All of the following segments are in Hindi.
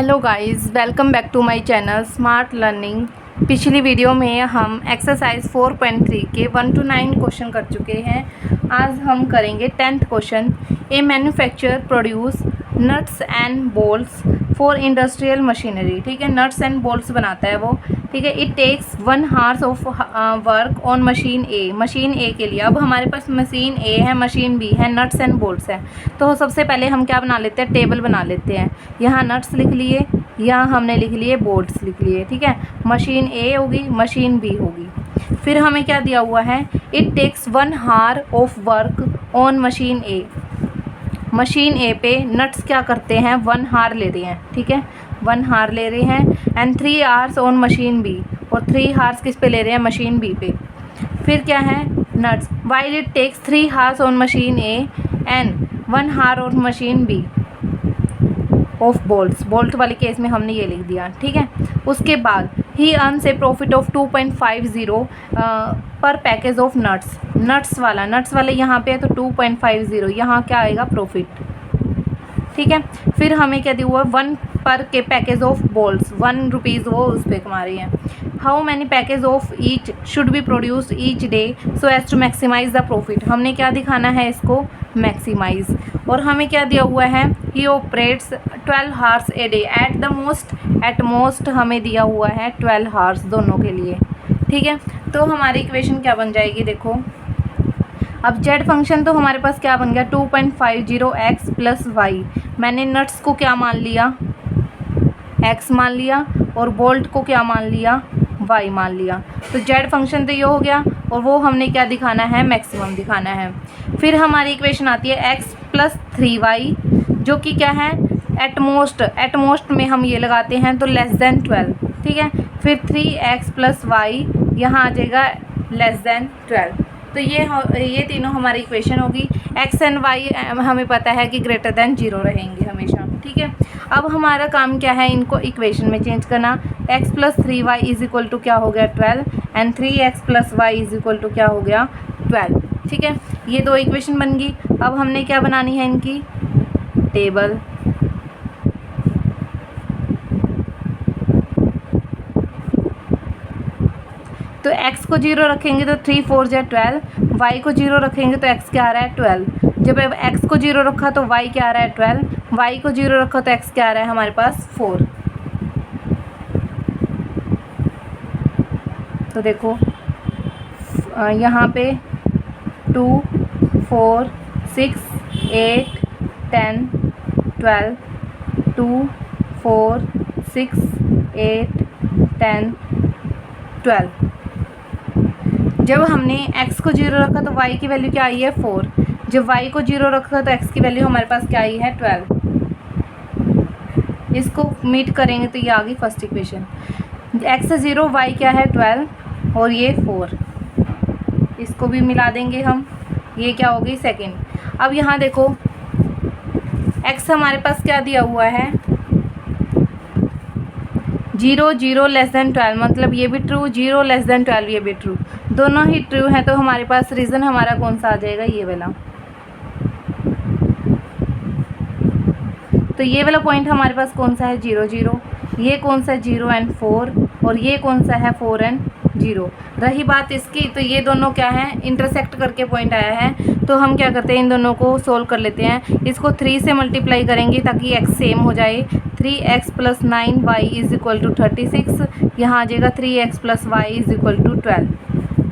Hello guys, welcome back to my channel smart learning. पिछली वीडियो में हम एक्सरसाइज 4.3 के 1 to 9 क्वेश्चन कर चुके हैं। आज हम करेंगे 10th question. A manufacturer produce nuts and bolts for industrial machinery. ठीक है, नट्स एंड बोल्ट्स बनाता है वो। ठीक है, it takes 1 hours of work on machine A. Machine A के लिए अब हमारे पास मशीन ए है, मशीन बी है, नट्स एंड बोल्ट्स है। तो सबसे पहले हम क्या बना लेते हैं, टेबल बना लेते हैं। यहाँ नट्स लिख लिए, यहाँ हमने लिख लिए बोल्ट्स लिख लिए। ठीक है, मशीन ए होगी, मशीन बी होगी। फिर हमें क्या दिया हुआ है, it takes 1 hour of work on machine A. Machine A पे नट्स क्या करते हैं, 1 hour ले रहे हैं। ठीक है, 1 hour ले रहे हैं। And 3 hours on machine B, और 3 hours किस पे ले रहे हैं, मशीन बी पे। फिर क्या है, nuts while it takes 3 hours on machine A and 1 hour on machine B of bolts. Bolt वाले केस में हमने ये लिख दिया। ठीक है, उसके बाद ही अर्न्स ए प्रॉफिट ऑफ 2.50 पर पैकेज ऑफ नट्स। नट्स वाला यहाँ पे है तो 2.50, यहाँ क्या आएगा, प्रॉफिट। ठीक है, फिर हमें क्या दिया हुआ है, 1 पर के पैकेज ऑफ बोल्ट्स, 1 रुपीज़ वो उस पर कमा रही हैं। How many package of each should be produce each day so as to maximize the profit. हमने क्या दिखाना है इसको, मैक्सिमाइज। और हमें क्या दिया हुआ है, he operates 12 hours a day. At most हमें दिया हुआ है 12 hours दोनों के लिए। ठीक है, तो हमारी इक्वेशन क्या बन जाएगी, देखो। अब जेड फंक्शन तो हमारे पास क्या बन गया, 2.50x प्लस वाई। मैंने नट्स को क्या मान लिया, x मान लिया, और बोल्ट को क्या मान लिया, y मान लिया। तो जेड फंक्शन तो ये हो गया, और वो हमने क्या दिखाना है, मैक्सिमम दिखाना है। फिर हमारी इक्वेशन आती है x प्लस 3y, जो कि क्या है, एटमोस्ट में हम ये लगाते हैं तो लेस देन 12। ठीक है, फिर 3x प्लस वाई, यहाँ आ जाएगा लेस देन 12। तो ये तीनों हमारी इक्वेशन होगी। x एंड y हमें पता है कि ग्रेटर देन 0 रहेंगे हमेशा। ठीक है, अब हमारा काम क्या है, इनको इक्वेशन में चेंज करना। x plus 3y is equal to क्या हो गया, 12, and 3x plus Y is equal to क्या हो गया, 12। ठीक है, ये दो इक्वेशन बन गई। अब हमने क्या बनानी है, इनकी टेबल। तो x को 0 रखेंगे तो 3 4 जा 12, y को 0 रखेंगे तो x क्या आ रहा है, 12। जब x को 0 रखा तो y क्या आ रहा है, 12। y को 0 रखा तो x क्या आ रहा है हमारे पास, 4। तो देखो यहाँ पे 2 4 6 8 10 12, 2 4 6 8 10 12। जब हमने x को 0 रखा तो y की वैल्यू क्या आई है, 4। जब y को 0 रखा तो x की वैल्यू हमारे पास क्या आई है, 12। इसको मीट करेंगे तो ये आ गई फर्स्ट इक्वेशन। x 0, y क्या है, 12, और ये 4। इसको भी मिला देंगे हम, ये क्या हो गई, सेकेंड। अब यहाँ देखो x हमारे पास क्या दिया हुआ है, 0 0 लेस देन 12, मतलब ये भी ट्रू, 0 लेस देन 12 ये भी ट्रू, दोनों ही ट्रू हैं। तो हमारे पास रीज़न हमारा कौन सा आ जाएगा, ये वाला। तो ये वाला पॉइंट हमारे पास कौन सा है, 0 0। ये कौन सा है, 0 एंड 4, और ये कौन सा है, 4 एंड 0। रही बात इसकी, तो ये दोनों क्या है, इंटरसेक्ट करके पॉइंट आया है। तो हम क्या करते हैं, इन दोनों को सोल्व कर लेते हैं। इसको 3 से मल्टीप्लाई करेंगे ताकि x सेम हो जाए। 3x plus 9y is equal to 36, यहाँ आ जाएगा 3x plus Y is equal to 12।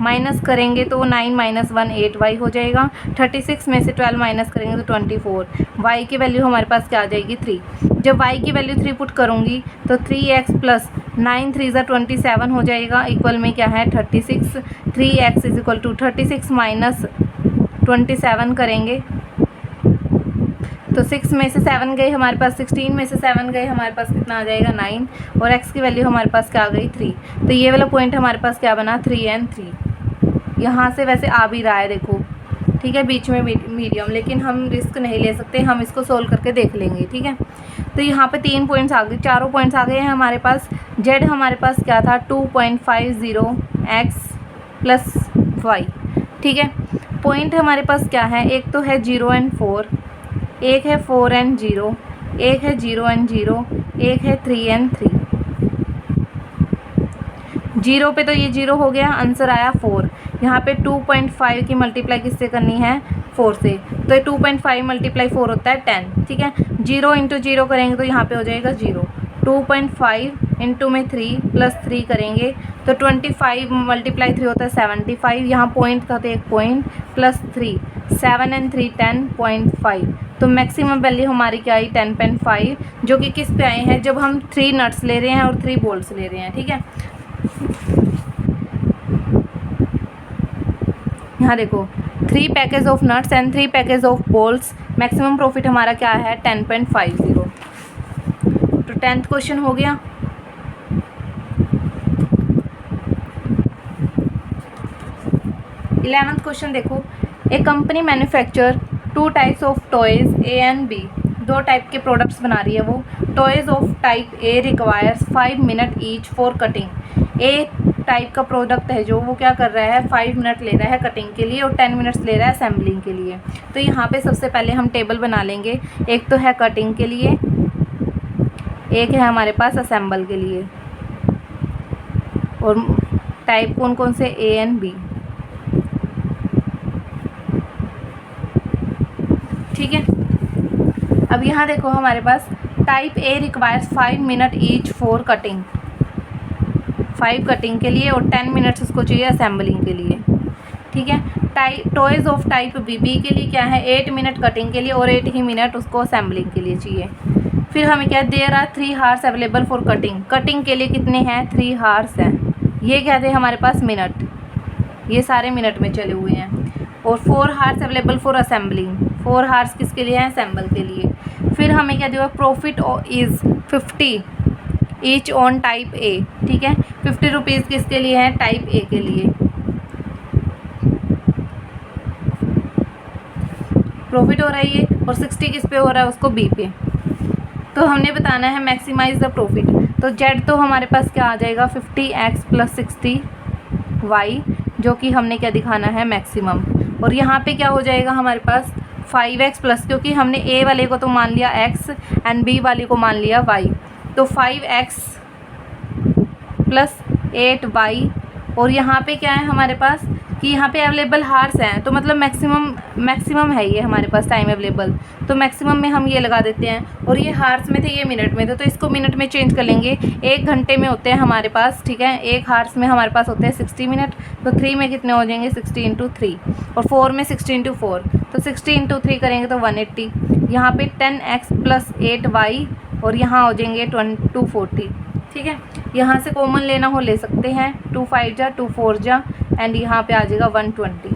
Minus करेंगे तो 9 माइनस 1 8y हो जाएगा। 36 में से 12 माइनस करेंगे तो 24। y की वैल्यू हमारे पास क्या आ जाएगी, 3। जब y की वैल्यू 3 पुट करूँगी तो 3x प्लस 9 3 27 हो जाएगा, इक्वल में क्या है, 36। 3x is equal to 36 minus 27 करेंगे तो 6 में से 7 गए हमारे पास, 16 में से 7 गए हमारे पास, कितना आ जाएगा, 9। और x की वैल्यू हमारे पास क्या आ गई, 3। तो ये वाला पॉइंट हमारे पास क्या बना, 3 एंड 3। यहाँ से वैसे आ भी रहा है, देखो। ठीक है, बीच में मीडियम, लेकिन हम रिस्क नहीं ले सकते, हम इसको सोल्व करके देख लेंगे। ठीक है, तो यहाँ पे 3 पॉइंट्स आ गए, चारों पॉइंट्स आ गए हैं हमारे पास। जेड हमारे पास क्या था, 2.50x प्लस वाई। ठीक है, पॉइंट हमारे पास क्या है, एक तो है 0 एंड 4, एक है 4 एंड 0, एक है 0 एंड 0, एक है 3 एंड 3। 0 पे तो ये 0 हो गया, आंसर आया 4। यहाँ पे 2.5 की मल्टीप्लाई किससे करनी है, 4 से, तो ये 2.5 मल्टीप्लाई 4 होता है 10, ठीक है। 0 इंटू 0 करेंगे तो यहाँ पे हो जाएगा 0। 2.5 इंटू में 3 प्लस 3 करेंगे तो 25 मल्टीप्लाई 3 होता है 75। यहाँ पॉइंट का तो एक पॉइंट प्लस 3, 7 एंड 3 10.5। तो मैक्सिमम वैल्यू हमारी क्या आई 10.5, जो कि किस पे आए हैं, जब हम 3 नट्स ले रहे हैं और 3 बोल्ट्स ले रहे हैं, ठीक है। यहाँ देखो 3 package of nuts and 3 package of bolts, maximum profit हमारा क्या है 10.50। तो 10th क्वेश्चन हो गया। इलेवेंथ क्वेश्चन देखो, a company manufacture 2 types of toys A and B. 2 type के प्रोडक्ट्स बना रही है वो। Toys of type A requires 5 minute each for cutting. A type का प्रोडक्ट है जो वो क्या कर रहा है 5 मिनट ले रहा है कटिंग के लिए और 10 मिनट्स ले रहा है असेंबलिंग के लिए। तो यहाँ पे सबसे पहले हम टेबल बना लेंगे। एक तो है कटिंग के लिए, एक है हमारे पास असेंबल के लिए, और टाइप कौन कौन से ए एंड बी, ठीक है। अब यहाँ देखो हमारे पास type A requires 5 minute each for cutting, 5 cutting के लिए और 10 मिनट्स उसको चाहिए असेंबलिंग के लिए, ठीक है। Toys of type B, B के लिए क्या है 8 मिनट कटिंग के लिए और 8 ही मिनट उसको असेंबलिंग के लिए चाहिए। फिर हमें क्या there are 3 hours available for cutting. Cutting के लिए कितने हैं 3 हार्स हैं, ये क्या थे हमारे पास मिनट, ये सारे मिनट में चले हुए हैं। और 4 hours available for assembling, 4 hours किसके लिए हैं असेंबल के लिए। फिर हमें क्या दिया profit is 50 each on type A, ठीक है। 50 रुपीज़ किसके लिए है टाइप ए के लिए। प्रॉफिट हो रहा है ये, और 60 किस पे हो रहा है उसको बी पे। तो हमने बताना है मैक्सिमाइज द प्रॉफिट। तो जेड तो हमारे पास क्या आ जाएगा 50x प्लस 60y, जो कि हमने क्या दिखाना है मैक्सिमम। और यहाँ पे क्या हो जाएगा हमारे पास 5x प्लस, क्योंकि हमने ए वाले को तो मान लिया x एंड बी वाले को मान लिया y, तो 5x प्लस 8y। और यहाँ पे क्या है हमारे पास कि यहाँ पे अवेलेबल हार्स हैं, तो मतलब मैक्सिमम है ये हमारे पास टाइम अवेलेबल, तो मैक्सिमम में हम ये लगा देते हैं। और ये हार्स में थे ये मिनट में थे, तो इसको मिनट में चेंज कर लेंगे। 1 घंटे में होते हैं हमारे पास, ठीक है, 1 हार्स में हमारे पास होते हैं 60 मिनट। तो 3 में कितने हो जाएंगे 60 इंटू 3, और 4 में 60 इंटू 4, तो 60 इंटू 3 करेंगे तो 180। यहाँ पे 10x प्लस 8y, और यहाँ हो जाएंगे 240, ठीक है। यहाँ से कॉमन लेना हो ले सकते हैं, 2 5 जा 2 4 जा, एंड यहाँ पे आ जाएगा 120।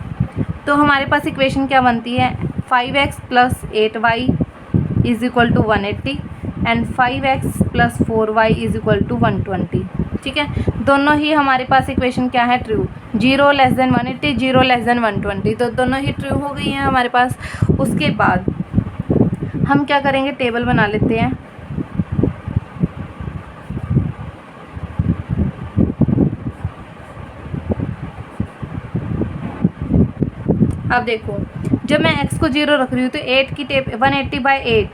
तो हमारे पास इक्वेशन क्या बनती है 5x plus 8y is equal to 180 and 5x plus 4y is equal to 120, ठीक है। दोनों ही हमारे पास इक्वेशन क्या है true, 0 less than 180, 0 less than 120, तो दोनों ही ट्रू हो गई हैं हमारे पास। उसके बाद हम क्या करेंगे टेबल बना लेते हैं। अब देखो जब मैं x को 0 रख रही हूँ तो 8 की टेप 180/8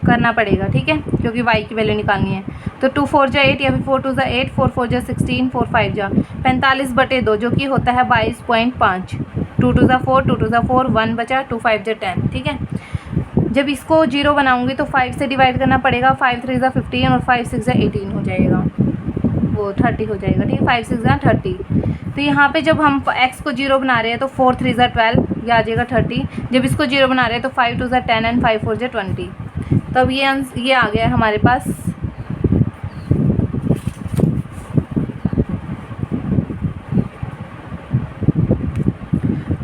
करना पड़ेगा, ठीक है, क्योंकि y की वैल्यू निकालनी है। तो 2 4 जा 8 या फिर 4 2 जा 8, 4 4 जा 16, 4 5 जा 45/2, जो कि होता है 22.5। 2 2 जा 4, 2 2 जा 4, 1 बचा, 2 5 जा 10, ठीक है। जब इसको 0 बनाऊंगी तो 5 से डिवाइड करना पड़ेगा, 5 3 जा 15 और 5 6 जा 18 हो जाएगा, वो 30 हो जाएगा, ठीक है, 5 6 जा 30। तो यहाँ पे जब हम x को 0 बना रहे हैं तो 4 3 जा 12, ये आ जाएगा 30। जब इसको 0 बना रहे हैं तो 5 2 जा 10 एंड 5 4 जा 20। तब ये आ गया हमारे पास।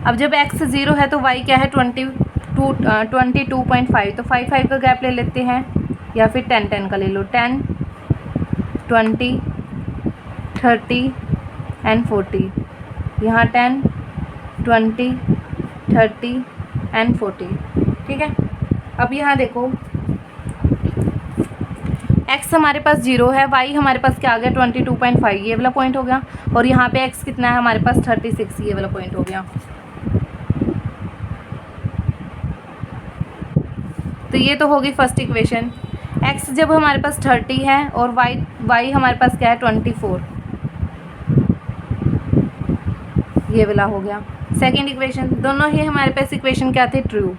अब जब x 0 है तो y क्या है 22.5, तो 5 5 का गैप ले लेते हैं, या फिर 10 10 का ले लो, 10 20 30 एंड 40, यहाँ 10 20 30 एंड 40, ठीक है। अब यहाँ देखो x हमारे पास 0 है, y हमारे पास क्या आ गया 22.5, ये वाला पॉइंट हो गया, और यहाँ पे x कितना है हमारे पास 36, ये वाला पॉइंट हो गया। तो ये तो होगी फर्स्ट इक्वेशन। x जब हमारे पास 30 है और y हमारे पास क्या है 24, ये वाला हो गया सेकंड इक्वेशन। दोनों ही हमारे पास इक्वेशन क्या थे, ट्रू,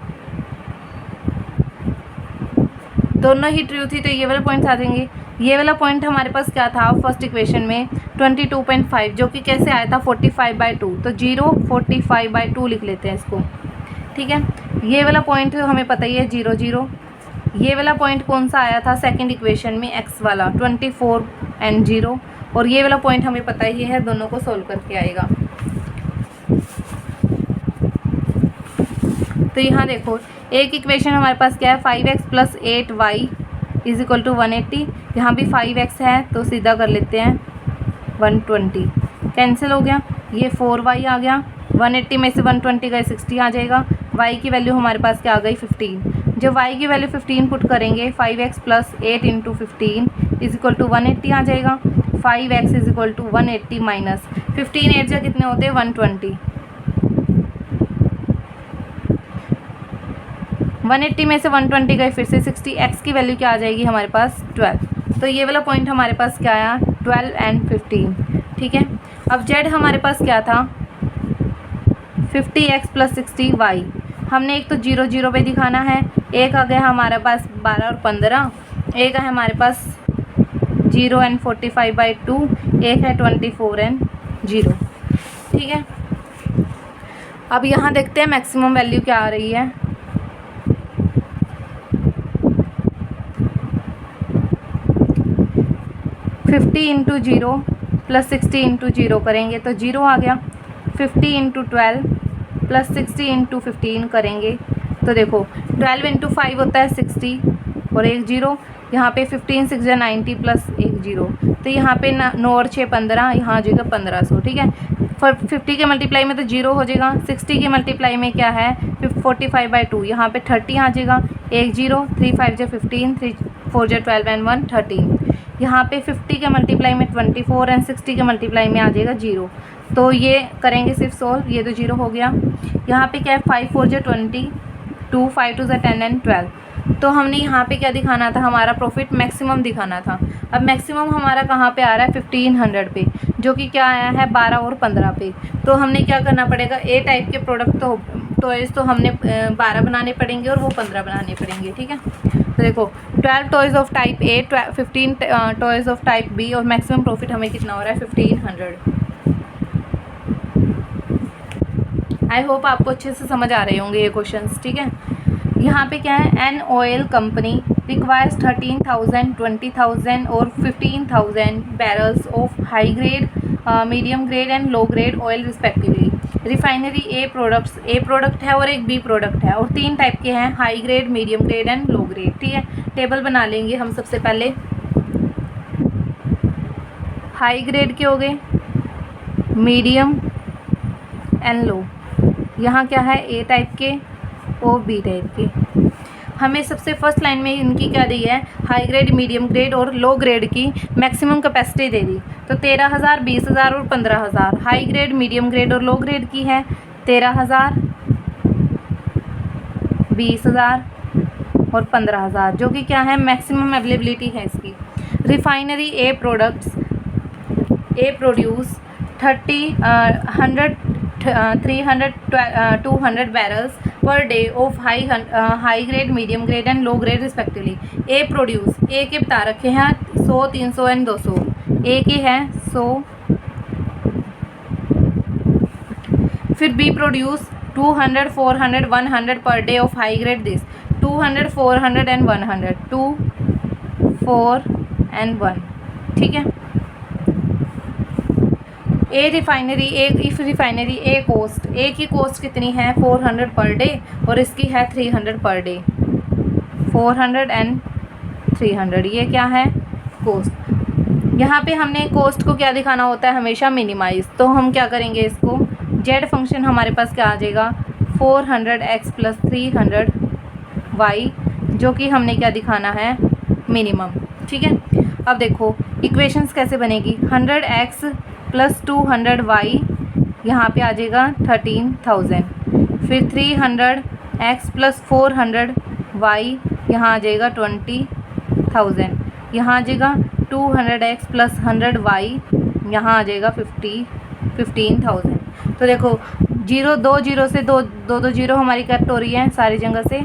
दोनों ही ट्रू थी, तो ये वाला पॉइंट्स आ जाएंगे। ये वाला पॉइंट हमारे पास क्या था फर्स्ट इक्वेशन में 22.5, जो कि कैसे आया था 45/2, तो 0 45/2 लिख लेते हैं इसको, ठीक है। ये वाला पॉइंट हमें पता ही है 0 0। ये वाला पॉइंट कौन सा आया था सेकंड इक्वेशन में, x वाला 24 एंड 0, और ये वाला पॉइंट हमें पता ही है, दोनों को सोल्व करके आएगा। तो यहाँ देखो एक इक्वेशन हमारे पास क्या है 5x + 8y = 180, यहाँ भी 5x है तो सीधा कर लेते हैं 120, कैंसिल हो गया, ये 4y आ गया, 180 में से 120 गए 60 आ जाएगा। y की वैल्यू हमारे पास क्या आ गई 15, जब y की वैल्यू 15 पुट करेंगे 5x + 8 × 15 = 180 आ जाएगा। 5x = 180 माइनस 15 8 से कितने होते हैं 120, 180 में से 120 गए फिर से 60, x की वैल्यू क्या आ जाएगी हमारे पास 12। तो ये वाला पॉइंट हमारे पास क्या आया 12 एंड 15, ठीक है। अब z हमारे पास क्या था 50x + 60y, हमने एक तो 0 0 पे दिखाना है, एक आ गया हमारे पास 12 और 15, एक है हमारे पास 0 एंड 45/2, एक है 24 एंड 0, ठीक है। अब यहाँ देखते हैं मैक्सिमम वैल्यू क्या आ रही है। 50 × 0 + 60 × 0 करेंगे तो 0 आ गया। 50 × 12 + 60 × 15 करेंगे तो देखो 12 × 5 होता है 60 और एक 0, यहाँ पे 15 6 = 90 + एक 0, तो यहाँ पे 9 और 6 15, यहाँ आ जाएगा 1500, ठीक है। 50 के मल्टीप्लाई में तो 0 हो जाएगा, 60 के मल्टीप्लाई में क्या है 45/2, यहाँ पे 30 आ जाएगा, एक 0, 3 5 = 15, 3 4 = 12 एंड 1 13, यहाँ पे 50 के मल्टीप्लाई में 24 एंड 60 के मल्टीप्लाई में आ जाएगा 0, तो ये करेंगे सिर्फ सोल्व, ये तो 0 हो गया। यहाँ पे क्या है 5 4 = 20, 2 5 2 = 10 एंड 12, तो हमने यहाँ पे क्या दिखाना था, हमारा प्रॉफिट मैक्सिमम दिखाना था। अब मैक्सिमम हमारा कहाँ पे आ रहा है 1500 पे, जो कि क्या आया है 12 और 15 पे। तो हमने क्या करना पड़ेगा, ए टाइप के प्रोडक्ट तो टॉयज़ तो हमने 12 बनाने पड़ेंगे और वो 15 बनाने पड़ेंगे, ठीक है। तो देखो 12 toys of type A, 15 toys of type B, और मैक्सिमम प्रॉफिट हमें कितना हो रहा है 1500। आई होप आपको अच्छे से समझ आ रहे होंगे ये क्वेश्चंस, ठीक है। यहाँ पे क्या है, एन ऑयल कंपनी रिक्वायर्स 13,000, 20,000 और 15,000 barrels of high grade, medium grade and low grade oil respectively. Refinery A product है और एक बी प्रोडक्ट है, और 3 टाइप के हैं, high grade, medium grade and low grade, ठीक है। टेबल बना लेंगे हम सबसे पहले। हाई ग्रेड के हो गए, मीडियम एंड लो, यहाँ क्या है ए टाइप के और बी टाइप के। हमें सबसे फर्स्ट लाइन में इनकी क्या दी है, हाई ग्रेड, मीडियम ग्रेड और लो ग्रेड की मैक्सिमम कैपेसिटी दे दी, तो 13,000, 20,000 और 15,000। हाई ग्रेड, मीडियम ग्रेड और लो ग्रेड की है 13,000, 20,000 और 15,000, जो कि क्या है मैक्सिमम अवेलेबिलिटी है इसकी। Refinery A produce 300 200 barrels per day of high grade, medium grade and low grade respectively. A produce, A के बता रखे हैं 100, 300 एंड 200, ए के है 100। फिर बी प्रोड्यूस 200, 400, 100 पर day of high grade this, 200, 400 and 100, 2 4 and 1, ठीक है। ए रिफाइनरी ए कॉस्ट, ए की कॉस्ट कितनी है 400 पर डे और इसकी है 300 पर डे, 400 एंड 300, ये क्या है कॉस्ट। यहाँ पे हमने कॉस्ट को क्या दिखाना होता है हमेशा मिनिमाइज, तो हम क्या करेंगे इसको, जेड फंक्शन हमारे पास क्या आ जाएगा 400x + 300y, जो कि हमने क्या दिखाना है मिनिमम, ठीक है। अब देखो इक्वेशंस कैसे बनेगी, 100x + 200y, यहाँ पे आ जाएगा 13,000। फिर 300x + 400y यहाँ आ जाएगा 20,000। यहाँ आ जाएगा 200x प्लस 100y, यहाँ आ जाएगा 15,000। तो देखो जीरो, दो जीरो से दो जीरो हमारी कट हो रही है सारी जगह से।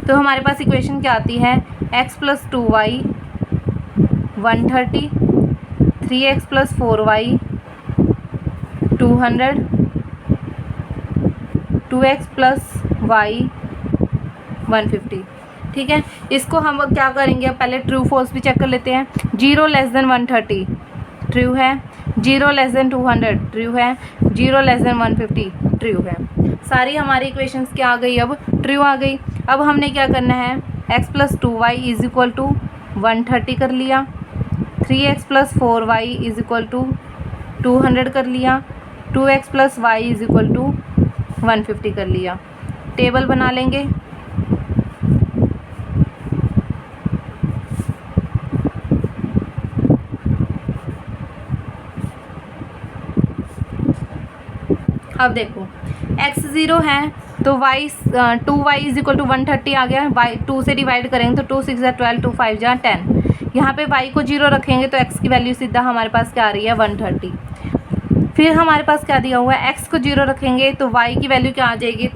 तो हमारे पास इक्वेशन क्या आती है, x plus 2y 130, 3x plus 4y 200, 2x plus y 150। ठीक है, इसको हम क्या करेंगे, पहले ट्रू फॉल्स भी चेक कर लेते हैं। 0 लेस देन 130 ट्रू है, 0 लेस देन 200 ट्रू है, 0 लेस देन 150 ट्रू है। सारी हमारी इक्वेशंस क्या आ गई, अब ट्रू आ गई। अब हमने क्या करना है, x plus 2y is equal to 130 कर लिया, 3x plus 4y is equal to 200 कर लिया, 2x plus y is equal to 150 कर लिया। टेबल बना लेंगे। अब देखो x 0 है तो y 2y is equal to 130 आ गया, y 2 से डिवाइड करेंगे तो 2 6 या 12, 2 5 या 10। यहाँ पे y को 0 रखेंगे तो x की वैल्यू सीधा हमारे पास क्या आ रही है, 130। फिर हमारे पास क्या दिया हुआ है, x को 0 रखेंगे तो y की वैल्यू क्या आ जाएगी,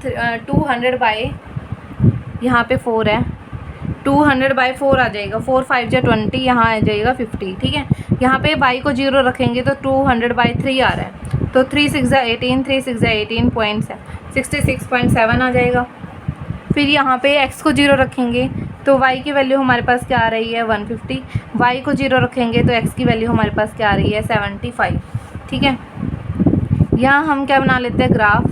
200 बाई, यहाँ पे 4 है, 200 बाई 4 आ जाएगा, 4 5 या 20, यहाँ आ जाएगा 50। ठीक है, यहाँ पे y को 0 रखेंगे तो 200 बाई 3 आ रहा है, तो 3 6 या 18, 3 6 या 18.66.7 आ जाएगा। फिर यहाँ पे x को 0 रखेंगे तो y की वैल्यू हमारे पास क्या आ रही है, 150। y को 0 रखेंगे तो x की वैल्यू हमारे पास क्या आ रही है, 75। ठीक है, यहाँ हम क्या बना लेते हैं, ग्राफ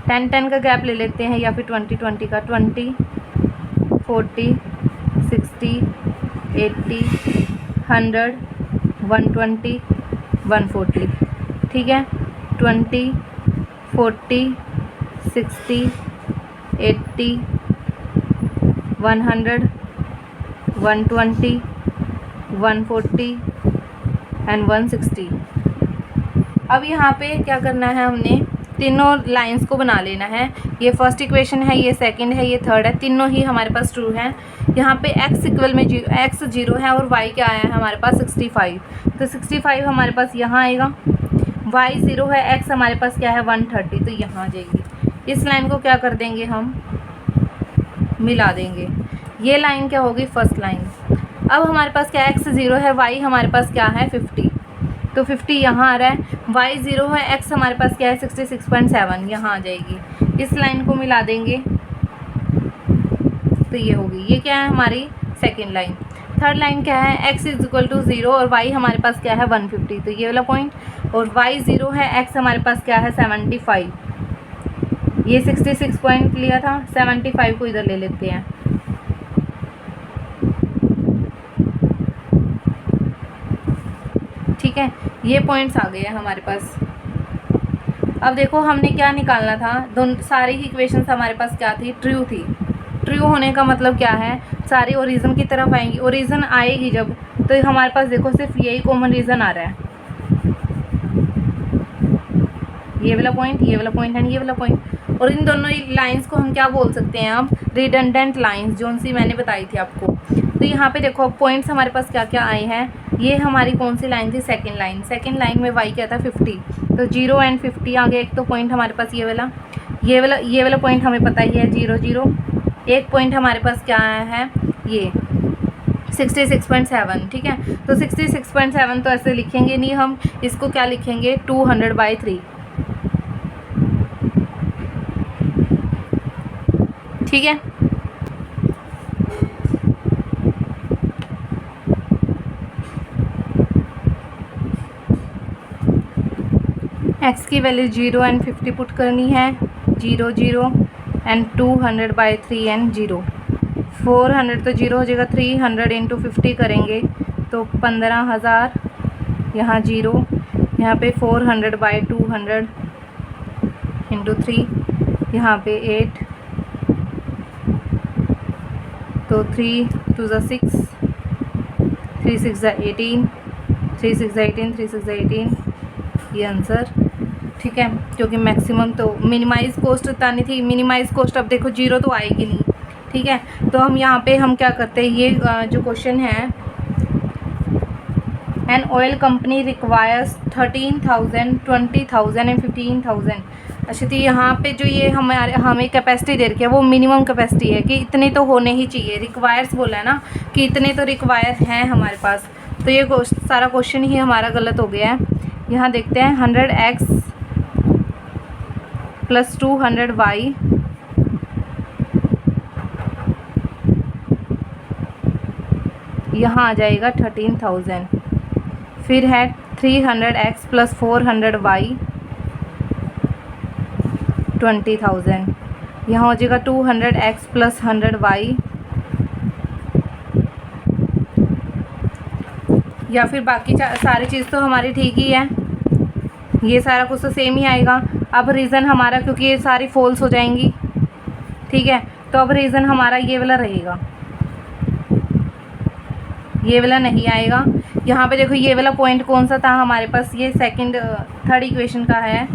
10-10 का गैप ले लेते हैं, या फिर 20-20 का, 20 40 60 80 100 120 140। ठीक है, 20 40 60 80 100 120 140 एंड 160। अब यहाँ पे क्या करना है, हमने तीनों लाइंस को बना लेना है। ये फर्स्ट इक्वेशन है, ये सेकंड है, ये थर्ड है, तीनों ही हमारे पास ट्रू है। यहाँ पे x इक्वल में x 0 है और y क्या आया है हमारे पास 65, तो 65 हमारे पास यहाँ आएगा। y 0 है, x हमारे पास क्या है 130, तो यहाँ आ जाएगी। इस लाइन को क्या कर देंगे, हम मिला देंगे। ये लाइन क्या होगी, फर्स्ट लाइन। अब हमारे पास क्या है, x 0 है, y हमारे पास क्या है 50, तो 50 यहाँ आ रहा है, y 0 है, x हमारे पास क्या है 66.7, यहाँ आ जाएगी। इस लाइन को मिला देंगे तो ये होगी। ये क्या है, हमारी सेकेंड लाइन। थर्ड लाइन क्या है, x इज इक्वल टू 0 और y हमारे पास क्या है 150, तो ये वाला पॉइंट। और y 0 है, x हमारे पास क्या है 75, ये 66 पॉइंट लिया था, 75 को इधर ले लेते हैं। ठीक है, ये पॉइंट्स आ गए हैं हमारे पास। अब देखो हमने क्या निकालना था, दोनों सारी ही इक्वेशंस हमारे पास क्या थी, ट्रू थी। ट्रू होने का मतलब क्या है, सारी ओरिजिन की तरफ आएंगी। ओरिजिन आएगी जब, तो हमारे पास देखो सिर्फ यही कॉमन रीज़न आ रहा है, ये वाला पॉइंट, ये वाला पॉइंट एंड ये वाला पॉइंट। और इन दोनों लाइंस को हम क्या बोल सकते हैं, अब रिडंडेंट लाइंस, जो सी मैंने बताई थी आपको। तो यहाँ पे देखो पॉइंट्स हमारे पास क्या क्या आए हैं। ये हमारी कौन सी लाइन थी, सेकंड लाइन। सेकंड लाइन में y क्या था 50, तो 0 एंड 50 आ गया। एक तो पॉइंट हमारे पास ये वाला पॉइंट हमें पता ही है 0 0। एक पॉइंट हमारे पास क्या आया है, ये 66.7। ठीक है, तो 66.7 तो ऐसे लिखेंगे नहीं हम, इसको क्या लिखेंगे 200/3। ठीक है, x की वैल्यू 0 एंड 50 पुट करनी है, 0 0 एंड 200/3 एंड 0। 400 तो 0 हो जाएगा, 300 इंटू 50 करेंगे तो 15,000, यहाँ 0, यहाँ पे 400/200 इंटू 3, यहाँ पे 8, तो 3 2 6, 3 6 18, 3 6 18, 3 6 18, ये आंसर। ठीक है, क्योंकि मैक्सिमम तो मिनिमाइज कॉस्ट बतानी थी। मिनिमाइज कॉस्ट अब देखो जीरो तो आएगी नहीं, ठीक है। तो हम यहाँ पे हम क्या करते हैं, ये जो क्वेश्चन है, an oil company requires 13,000, 20,000 and 15,000। अच्छा, तो यहाँ पे जो ये हमें कैपेसिटी दे रखी है वो मिनिमम कैपेसिटी है कि इतने तो होने ही चाहिए। रिक्वायर्स बोला है ना कि इतने तो रिक्वायर हैं हमारे पास, तो ये सारा क्वेश्चन ही हमारा गलत हो गया है। यहाँ देखते हैं 100x प्लस 200y यहाँ आ जाएगा 13,000। फिर है 300x प्लस 400y 20,000। यहाँ हो जाएगा 200x प्लस 100y, या फिर बाकी सारी चीज़ तो हमारी ठीक ही है, ये सारा कुछ तो सेम ही आएगा। अब रीज़न हमारा, क्योंकि ये सारी फॉल्स हो जाएंगी, ठीक है, तो अब रीज़न हमारा ये वाला रहेगा, ये वाला नहीं आएगा। यहाँ पे देखो ये वाला पॉइंट कौन सा था हमारे पास, ये थर्ड इक्वेशन का है।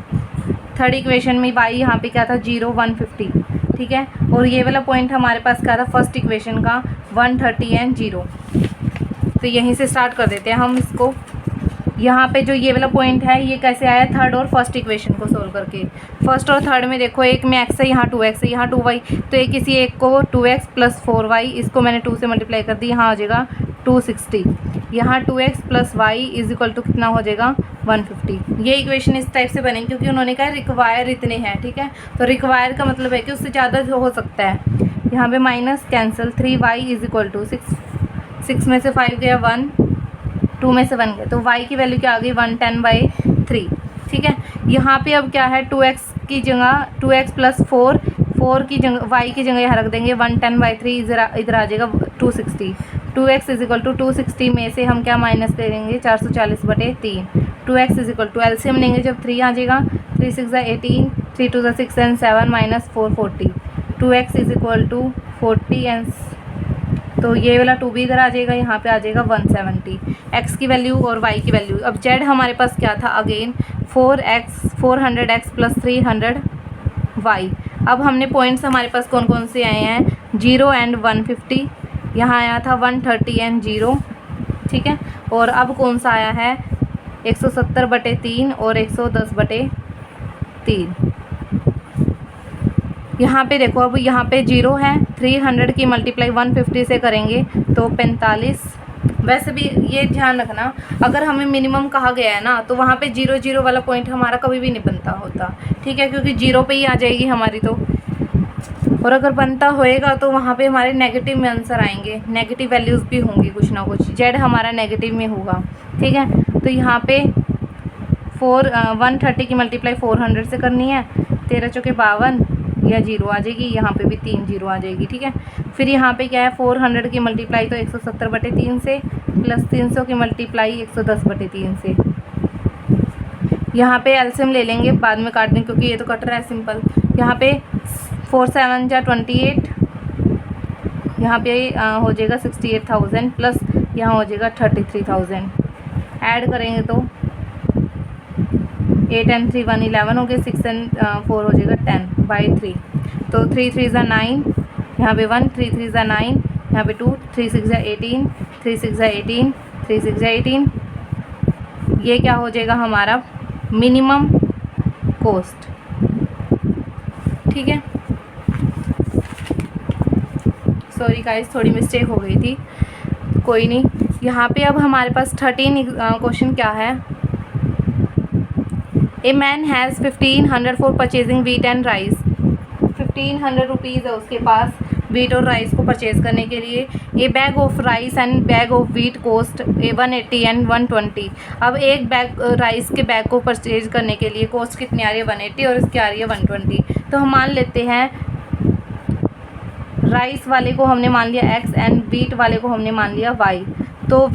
थर्ड इक्वेशन में y यहाँ पे क्या था 0, 150, ठीक है। और ये वाला पॉइंट हमारे पास क्या था फर्स्ट इक्वेशन का 130 एंड 0। तो यहीं से स्टार्ट कर देते हैं हम इसको। यहाँ पे जो ये वाला पॉइंट है ये कैसे आया, थर्ड और फर्स्ट इक्वेशन को सोल्व करके। फर्स्ट और थर्ड में देखो, एक में x है, यहाँ 2x है, यहाँ 2y, तो एक किसी एक को 2x प्लस 4y, इसको मैंने 2 से मल्टीप्लाई कर दी, यहाँ हो जाएगा 260। यहाँ 2x plus Y is equal to कितना हो जाएगा 150। ये इक्वेशन इस टाइप से बनेगी क्योंकि उन्होंने कहा रिक्वायर इतने हैं, ठीक है। तो रिक्वायर का मतलब है कि उससे ज़्यादा हो सकता है। यहाँ पे minus cancel, 3y is equal to 6 में से 5 गया 1, 2 में से 1 गया, तो y की वैल्यू क्या आ गई 110/3, ठीक है। यहाँ पे अब क्या है 2x की जगह 2x प्लस 4 की जगह y की जगह यहाँ रख देंगे 110/3, इधर आ जाएगा 260। 2x इज इक्वल टू 260 में से हम क्या माइनस करेंगे 440/3। 2x is equal to LCM लेंगे जब 3 आ जाएगा, 3 6 18, 3 2 6 and 7 minus 4 40। 2x is equal to 40 and, तो ये वाला 2 भी इधर आ जाएगा, यहाँ पे आ जाएगा 170 x की वैल्यू और y की वैल्यू। अब z हमारे पास क्या था अगेन 400x प्लस 300y। अब हमने पॉइंट्स हमारे पास कौन कौन से आए हैं 0 एंड 150, यहाँ आया था 130 एंड 0, ठीक है। और अब कौन सा आया है 170/3 और 110/3। यहाँ पे देखो, अब यहाँ पे 0 है, 300 की मल्टीप्लाई 150 से करेंगे तो 45। वैसे भी ये ध्यान रखना, अगर हमें मिनिमम कहा गया है ना तो वहाँ पे 0 वाला पॉइंट हमारा कभी भी नहीं बनता होता, ठीक है, क्योंकि 0 पे ही आ जाएगी हमारी तो। और अगर बनता होएगा तो वहाँ पे हमारे नेगेटिव में आंसर आएंगे, नेगेटिव वैल्यूज़ भी होंगी कुछ ना कुछ, जेड हमारा नेगेटिव में होगा, ठीक है। तो यहाँ पे 130 की मल्टीप्लाई 400 से करनी है, 13 चौके 52 या 0 आ जाएगी, यहाँ पे भी 3 0 आ जाएगी, ठीक है। फिर यहाँ पे क्या है 400 की मल्टीप्लाई तो 170/3 से प्लस 300 की मल्टीप्लाई 110/3 से। यहाँ पे एलसीएम ले लेंगे, बाद में काट दें क्योंकि ये तो कट रहा है सिंपल। यहाँ पे 4 7 जा 28, यहाँ पे हो जाएगा 68,000 प्लस यहाँ हो जाएगा 33,000। ऐड करेंगे तो 8 and 3 11 हो गए, 6 and 4 हो जाएगा 10/3। तो 3 3 ज़ा 9, यहाँ पे 1, 3 3 ज़ा 9, यहाँ पे 2, 3 6 ज़ा 18, 3 6 ज़ा 18, 3 6 ज़ा 18। ये क्या हो जाएगा हमारा मिनिमम कॉस्ट, ठीक है। सॉरी गाइस, थोड़ी मिस्टेक हो गई थी, कोई नहीं। यहाँ पे अब हमारे पास 13 क्वेश्चन क्या है, a man has 1500 for purchasing wheat and rice. 1500 rupees है उसके पास वीट और राइस को परचेज़ करने के लिए। ए bag of rice and bag of wheat cost 180 and 120। अब एक बैग राइस के बैग को परचेज करने के लिए कॉस्ट कितनी आ रही है 180 और इसकी आ रही है 120। तो हम मान लेते हैं राइस वाले को हमने मान लिया x एंड वीट वाले को हमने मान लिया y। तो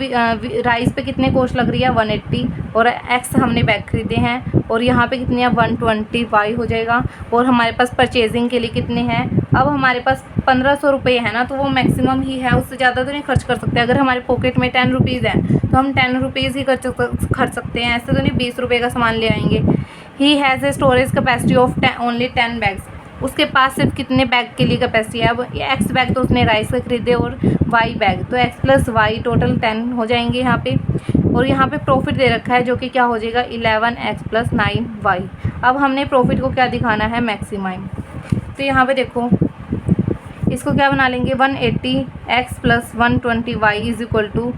राइस पे कितने कॉस्ट लग रही है 180 और x हमने बैग खरीदे हैं और यहाँ पे कितने हैं 120 y हो जाएगा। और हमारे पास परचेजिंग के लिए कितने हैं, अब हमारे पास 1500 रुपये है ना, तो वो मैक्सिमम ही है, उससे ज़्यादा तो नहीं खर्च कर सकते। अगर हमारे पॉकेट में 10 रुपीज़ है तो हम 10 रुपीज़ ही खर्च सकते हैं, ऐसे तो नहीं 20 रुपये का सामान ले आएंगे। He has a storage capacity of only 10 bags, उसके पास सिर्फ कितने बैग के लिए कैपेसिटी है। अब एक्स बैग तो उसने राइस का खरीदे और वाई बैग, तो एक्स प्लस वाई टोटल 10 हो जाएंगे यहाँ पे। और यहाँ पे प्रॉफिट दे रखा है जो कि क्या हो जाएगा 11x प्लस 9y। अब हमने प्रॉफिट को क्या दिखाना है, मैक्सिमाइम। तो यहाँ पे देखो इसको क्या बना लेंगे, 180x plus 120y is equal to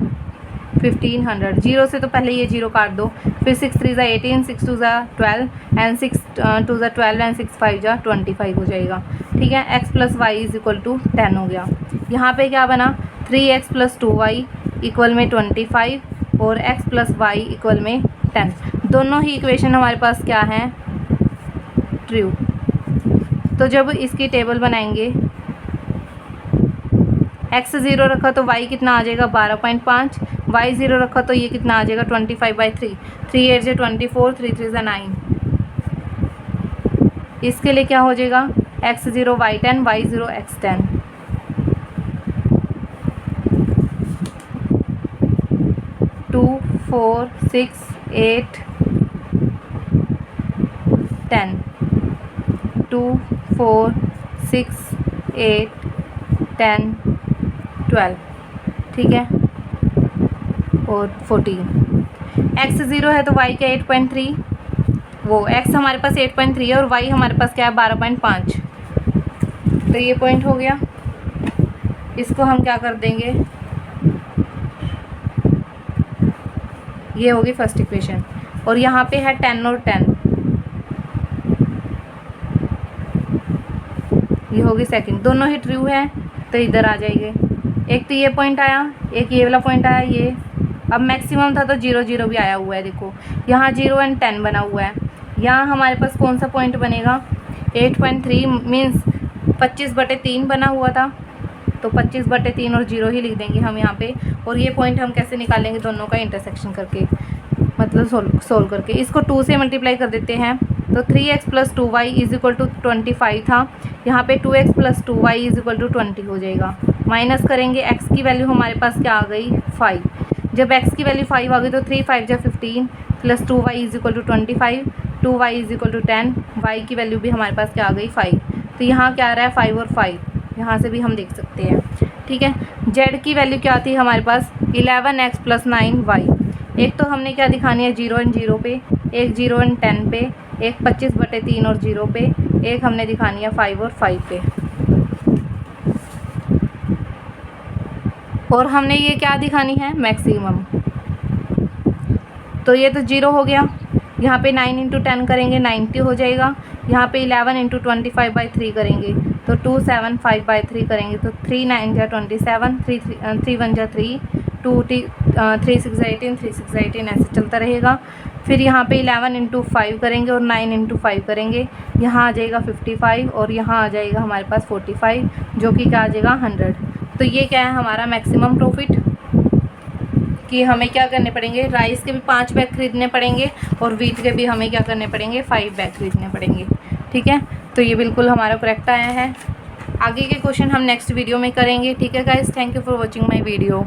1500। Zero से तो पहले ये जीरो काट दो, फिर 6 3 ज़ा 18, 6 2 ज़ा 12 एंड 6 2 ज़ा 12 एंड 6 5 ज़ा 25 हो जाएगा। ठीक है, x plus Y is equal to 10 हो गया। यहाँ पे क्या बना, 3x प्लस 2y इक्वल में 25 और x प्लस वाई इक्वल में 10। दोनों ही इक्वेशन हमारे पास क्या हैं, ट्रू। तो जब इसकी टेबल बनाएंगे, x 0 रखा तो y कितना आ जाएगा 12.5, y 0 रखा तो ये कितना आ जाएगा 25/3, 3 8 ज़ा 24, 3 3 ज़ा 9। इसके लिए क्या हो जाएगा, x 0 y 10, y 0 x 10। To 4 6 8 10, 2 4 6 8 10 12, ठीक है, और 14। x 0 है तो y क्या 8.3, वो x हमारे पास 8.3 है और y हमारे पास क्या है 12.5। तो ये पॉइंट हो गया। इसको हम क्या कर देंगे, ये होगी फर्स्ट इक्वेशन। और यहाँ पे है 10 और 10, ये होगी सेकंड। दोनों ही ट्रू है तो इधर आ जाएंगे। एक तो ये पॉइंट आया, एक ये वाला पॉइंट आया, ये अब मैक्सिमम था तो 0 0 भी आया हुआ है। देखो यहाँ 0 एंड 10 बना हुआ है, यहाँ हमारे पास कौन सा पॉइंट बनेगा, 8.3 मीन्स 25/3 बना हुआ था, तो 25/3 और 0 ही लिख देंगे हम यहाँ पे। और ये पॉइंट हम कैसे निकालेंगे, दोनों का इंटरसेक्शन करके, मतलब सोल्व करके। इसको 2 से मल्टीप्लाई कर देते हैं तो 3x plus 2y is equal to 25 था, यहाँ पे 2x plus 2y is equal to 20 हो जाएगा। माइनस करेंगे, x की वैल्यू हमारे पास क्या आ गई 5। जब x की वैल्यू 5 आ गई तो 3 5 जा 15 plus 2y is equal to 25, 2y is equal to 10, y की वैल्यू भी हमारे पास क्या आ गई 5। तो यहाँ क्या आ रहा है 5 और 5, यहाँ से भी हम देख सकते हैं। ठीक है, z की वैल्यू क्या थी हमारे पास 11x प्लस 9y। एक तो हमने क्या दिखानी है 0 एंड 0 पे, एक 0 एंड 10 पे, एक 25/3 और 0 पे, एक हमने दिखानी है 5 और 5 पे। और हमने ये क्या दिखानी है मैक्सिमम। तो ये तो 0 हो गया, यहाँ पे 9 इंटू 10 करेंगे 90 हो जाएगा। यहाँ पे 11 इंटू 25/3 करेंगे तो 275/3 करेंगे तो 3 9 जा 27, 3 1 जा 3, 3 6 जा 18, 3 6 जा 18, ऐसे चलता रहेगा। फिर यहाँ पे 11 इंटू 5 करेंगे और 9 इंटू 5 करेंगे, यहाँ आ जाएगा 55 और यहाँ आ जाएगा हमारे पास 45, जो कि क्या आ जाएगा 100। तो ये क्या है हमारा मैक्सिमम प्रॉफिट, कि हमें क्या करने पड़ेंगे, राइस के भी 5 बैग खरीदने पड़ेंगे और वीट के भी हमें क्या करने पड़ेंगे 5 बैग खरीदने पड़ेंगे। ठीक है, तो ये बिल्कुल हमारा करेक्ट आया है। आगे के क्वेश्चन हम नेक्स्ट वीडियो में करेंगे। ठीक है guys, thank you for watching my video.